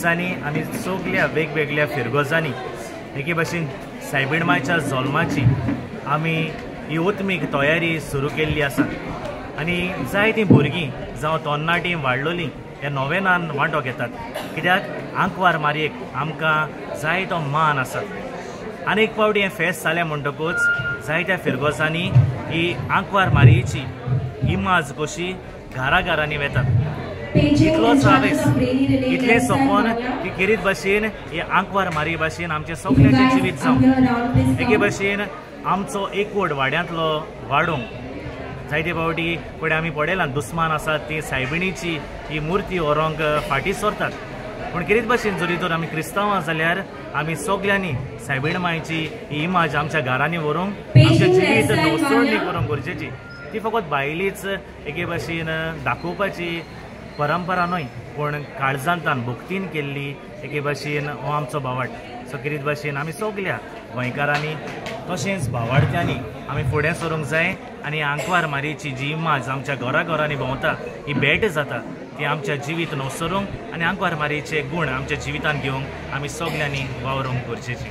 दिसांनी आमी सगळ्या वेगवेगळ्या फिरगोजांनी एके भाशेन सायबिणमायच्या जल्माची आमी ही ओत्मीक तयारी सुरू केल्ली आसा आनी जायतीं भुरगीं जावं तरणाटीं वाडलोलीं ह्या नोवेनान वांटो घेतात कित्याक आंकवार मारयेक आमकां जाय तो मान आसा। आनीक फावटी हें फेस्त जालें म्हणटकूच जायत्या फिरगोजांनी ही आंकवार मारयेची इमाज कशी घराघरांनी वेतात। इतलोच हावेस इतलें सोपोन की किरीत भाशेन हे आंकवार मारये भाशेन आमचें सगळ्यांचें जिवीत जावं एके भाशेन आमचो एकवट वाड्यांतलो वाडोवंक। जायते फावटी फुडें आमी पळयलां दुस्मान आसात ती सायबिणीची ही मुर्ती व्हरोंक फाटीं सरतात, पूण किरीत भाशेन जरी तर आमी क्रिस्तांवां जाल्यार आमी सगळ्यांनी सायबिण मायची ही इमाज आमच्या घरांनी व्हरोंक आमचें जिवीत नवसळणी करूंक गरजेची। ती फकत बायलीच एके भाशेन दाखोवपाची परंपरा न्हय, पूण काळजांतान भक्तीन केल्ली एके भाशेन हो आमचो भावार्थ। सो किरीत भाशेन आमी सगळ्या गोंयकारांनी तशेंच भावार्थ्यांनी आमी फुडें सरूंक जाय आनी आंकवार मारयेची जी इमाज आमच्या घराघरांनी भोंवता ही भेट जाता ती आमच्या जिवीत नवसरूंक आनी आंकवार मारयेचे गूण आमच्या जिवितान घेवंक आमी सगळ्यांनी वावरूंक गरजेची।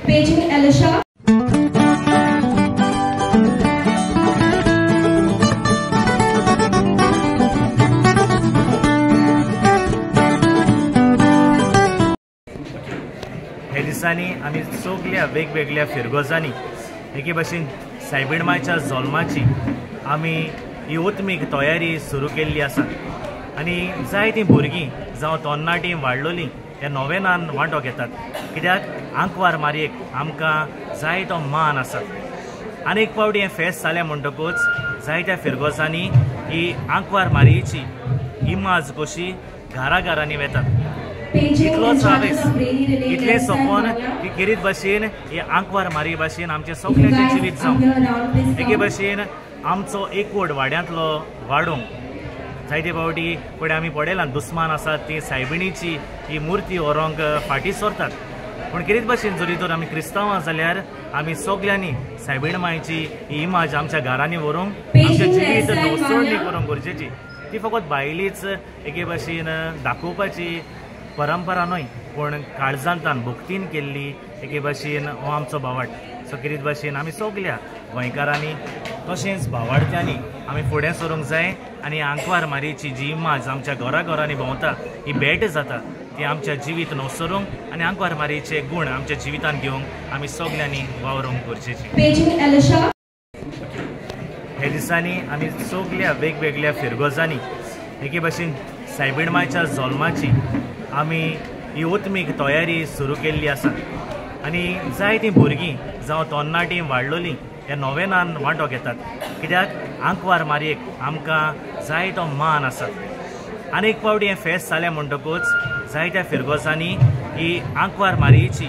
हे दिसांनी आमी सगळ्या वेगवेगळ्या फिरगोजांनी एके भाशेन सायबिणमायच्या जल्माची आमी ही ओत्मीक तयारी सुरू केल्ली आसा आनी जायतीं भुरगीं जावं तरणाटीं वाडलोलीं ह्या नोवेनान वांटो घेतात कित्याक आंकवार मारयेक आमकां जाय तो मान आसा। आनीक फावटी हें फेस्त जालें म्हणटकूच जायत्या फिरगोजांनी ही आंकवार मारयेची इमाज कशी घराघरांनी वेतात। इतलोच हावेस इतलें सोपोन की किरीत भाशेन हे आंकवार मारये भाशेन आमचें सगळ्यांचें जिवीत जावं एके भाशेन आमचो एकवट वाड्यांतलो वाडोवंक। जायते फावटी फुडें आमी पळयलां दुस्मान आसात ती सायबिणीची ही मुर्ती व्हरोंक फाटीं सरतात, पूण किरीत भाशेन जरी तर आमी क्रिस्तांवां जाल्यार आमी सगळ्यांनी सायबिण मायची ही इमाज आमच्या घरांनी व्हरोंक आमचें जिवीत नवसळणी करूंक गरजेची। ती फकत बायलीच एके भाशेन दाखोवपाची परंपरा न्हय, पूण काळजांतान भक्तीन केल्ली एके भाशेन हो आमचो भावार्थ। सो किरीत भाशेन आमी सगळ्या गोंयकारांनी तशेंच भावार्थ्यांनी आमी फुडें सरूंक जाय आनी आंकवार मारयेची जी इमाज आमच्या घराघरांनी भोंवता ही भेट जाता ती आमच्या जिवीत नवसरूंक आनी आंकवार मारयेचे गूण आमच्या जिवितान घेवंक आमी सगळ्यांनी वावरूंक गरजेची। हे दिसांनी आमी सगळ्या वेगवेगळ्या फिरगोजांनी एके भाशेन सायबिणमायच्या जल्माची आमी ही ओत्मीक तयारी सुरू केल्ली आसा आनी जायतीं भुरगीं जावं तरणाटीं वाडलोलीं ह्या नोवेनान वांटो घेतात कित्याक आंकवार मारयेक आमकां जाय तो मान आसा। आनीक फावटी हें फेस्त जालें म्हणटकूच जायत्या फिरगोजांनी ही आंकवार मारयेची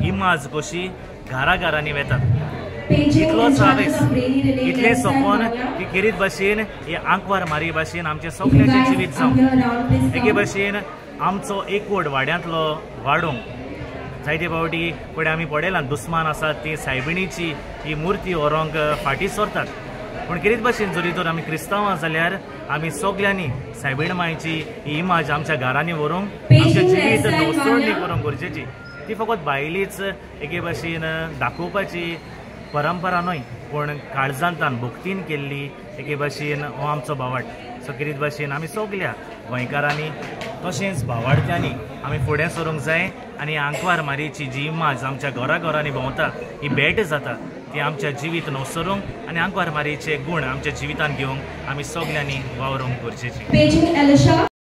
इमाज कशी घराघरांनी वेतात। इतलोच हावेस इतलें सोपोन की किरीत भाशेन हे आंकवार मारये भाशेन आमचें सगळ्यांचें जिवीत जावं एके भाशेन आमचो एकवट वाड्यांतलो वाडोवंक। जायते फावटी फुडें आमी पळयलां दुस्मान आसात ती सायबिणीची ही मुर्ती व्हरोंक फाटीं सरतात, पूण किरीत भाशेन जरी तर आमी क्रिस्तांवां जाल्यार आमी सगळ्यांनी सायबिण मायची ही इमाज आमच्या घरांनी व्हरोंक आमचें जिवीत नवसळणी करूंक गरजेची। ती फकत बायलीच एके भाशेन दाखोवपाची परंपरा न्हय, पूण काळजांतान भक्तीन केल्ली एके भाशेन हो आमचो भावार्थ। सो किरीत भाशेन आमी सगळ्या गोंयकारांनी तशेंच भावार्थ्यांनी आमी फुडें सरूंक जाय आनी आंकवार मारयेची जी इमाज आमच्या घराघरांनी भोंवता ही भेट जाता ती आमच्या जिवीत नवसरूंक आनी आंकवार मारयेचे गूण आमच्या जिवितान घेवंक आमी सगळ्यांनी वावरूंक गरजेची।